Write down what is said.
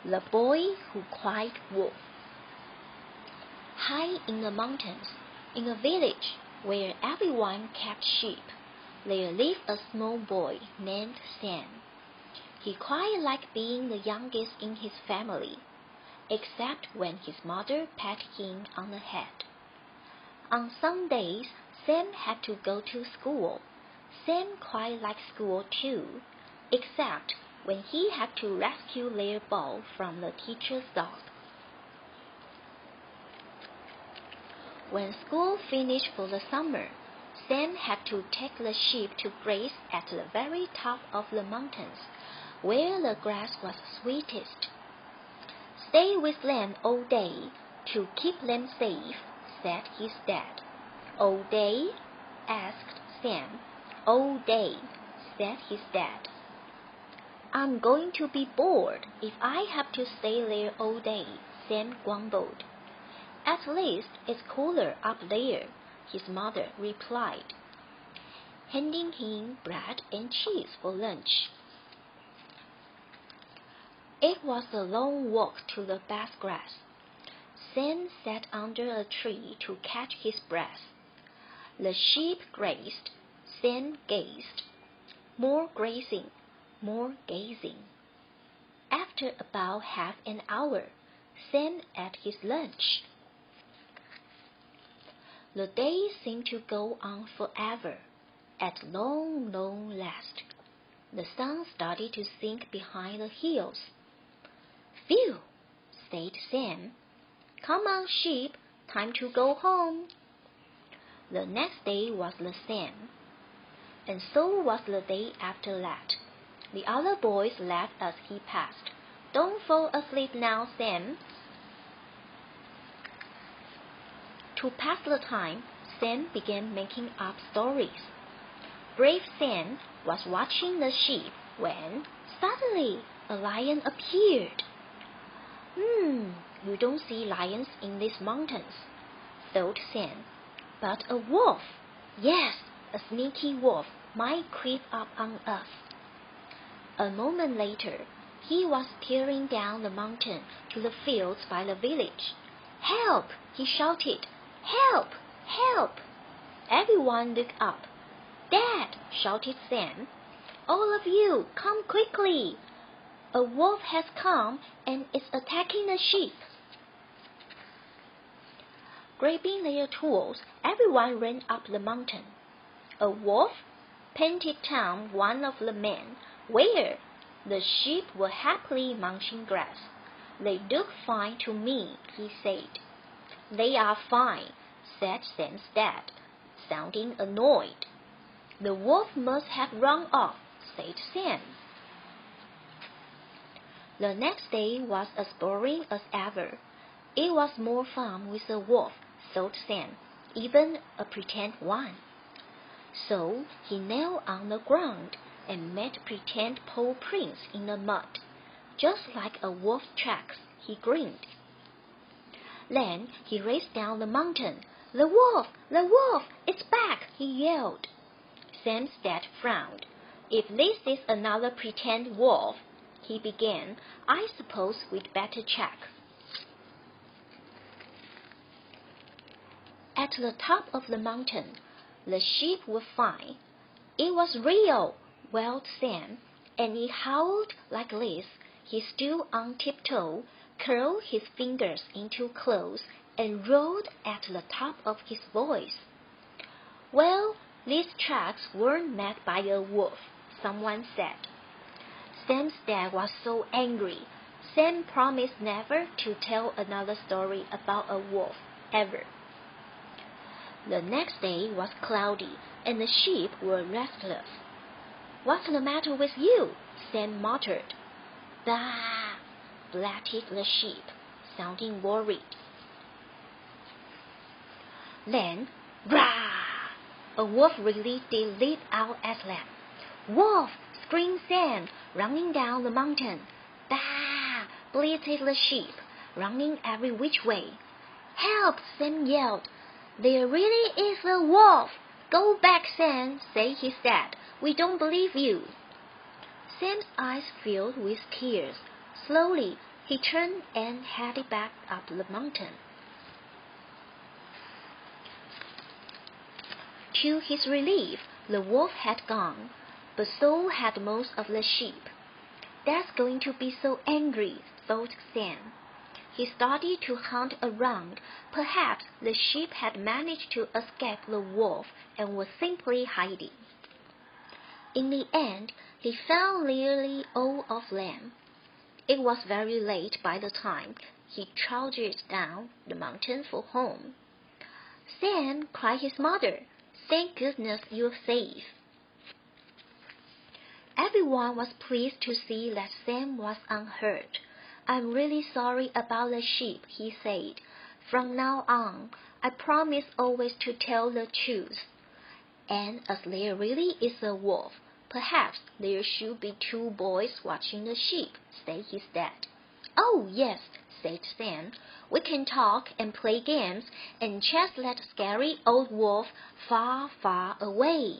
The Boy Who Cried Wolf. High in the mountains, in a village where everyone kept sheep, there lived a small boy named Sam. He cried like being the youngest in his family, except when his mother patted him on the head. On some days, Sam had to go to school. Sam cried like school too, except when he had to rescue their ball from the teacher's dog. When school finished for the summer, Sam had to take the sheep to graze at the very top of the mountains, where the grass was sweetest. "Stay with them all day, to keep them safe," said his dad. "All day?" asked Sam. "All day," said his dad. "I'm going to be bored if I have to stay there all day," Sam grumbled. "At least it's cooler up there," his mother replied, handing him bread and cheese for lunch. It was a long walk to the best grass. Sam sat under a tree to catch his breath. The sheep grazed. Sam gazed. More grazing, more gazing. After about half an hour, Sam ate his lunch. The day seemed to go on forever. At long, long last, the sun started to sink behind the hills. "Phew," said Sam. "Come on, sheep, time to go home." The next day was the same, and so was the day after that. The other boys laughed as he passed. "Don't fall asleep now, Sam." To pass the time, Sam began making up stories. Brave Sam was watching the sheep when, suddenly, a lion appeared. You don't see lions in these mountains," thought Sam. "But a wolf, yes, a sneaky wolf might creep up on us." A moment later, he was tearing down the mountain to the fields by the village. "Help!" he shouted. "Help! Help!" Everyone looked up. "Dad!" shouted Sam. "All of you, come quickly! A wolf has come and is attacking the sheep." Grabbing their tools, everyone ran up the mountain. "A wolf?" panted Tom, one of the men. "Where?" The sheep were happily munching grass. "They look fine to me," he said. "They are fine," said Sam's dad, sounding annoyed. "The wolf must have run off," said Sam. The next day was as boring as ever. It was more fun with a wolf, thought Sam, even a pretend one. So he knelt on the ground and made pretend paw prints in the mud, just like a wolf's tracks. He grinned. Then he raced down the mountain. "The wolf! The wolf! It's back!" he yelled. Sam's dad frowned. "If this is another pretend wolf," he began, "I suppose we'd better check." At the top of the mountain, the sheep were fine. "It was real!" wailed Sam, and he howled like this. He stood on tiptoe, curled his fingers into claws, and roared at the top of his voice. "Well, these tracks weren't made by a wolf," someone said. Sam's dad was so angry. Sam promised never to tell another story about a wolf, ever. The next day was cloudy, and the sheep were restless. "What's the matter with you?" Sam muttered. "Bah!" blatted the sheep, sounding worried. Then, rah! A wolf really did leap out at them. "Wolf!" screamed Sam, running down the mountain. "Bah!" bleated the sheep, running every which way. "Help!" Sam yelled. "There really is a wolf!" "Go back, Sam," said his dad. "We don't believe you." Sam's eyes filled with tears. Slowly, He turned and headed back up the mountain. To his relief, the wolf had gone, but so had most of the sheep. "Dad's going to be so angry," thought Sam. He started to hunt around. Perhaps the sheep had managed to escape the wolf and were simply hiding. In the end, he found nearly all of them. It was very late by the time he trudged down the mountain for home. "Sam," cried his mother, "thank goodness you're safe." Everyone was pleased to see that Sam was unhurt. "I'm really sorry about the sheep," he said. "From now on, I promise always to tell the truth. And as there really is a wolf, perhaps there should be 2 boys watching the sheep," said his dad. "Oh, yes," said Sam. "We can talk and play games and chase that scary old wolf far, far away."